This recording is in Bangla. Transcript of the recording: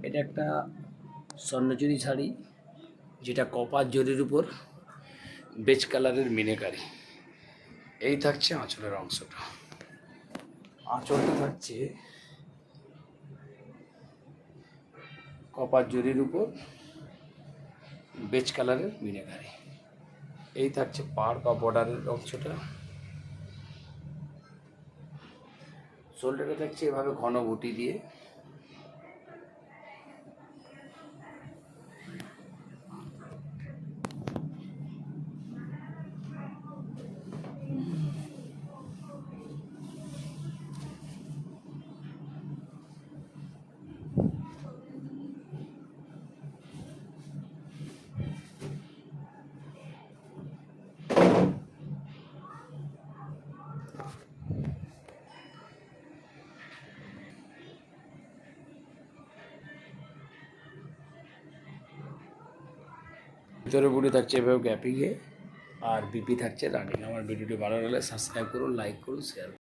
এটা একটা স্বর্ণচুরি শাড়ি, যেটা কপার জরির উপর বেজ কালারের মিনাকারি। এই থাকছে আঁচলের অংশটা। আঁচলটা থাকছে কপার জরির উপর বেজ কালারের মিনাকারি। এই থাকছে পাড় বা বর্ডারের অংশটা। শোল্ডারটা থাকছে এভাবে ঘন বুটি দিয়ে। ভিতরে বুটি থাকছে এভাবে গ্যাপিংয়ে, আর বিপি থাকছে রানিং। আমার ভিডিওটি ভালো লাগলে সাবস্ক্রাইব করুন, লাইক করুন, শেয়ার করুন।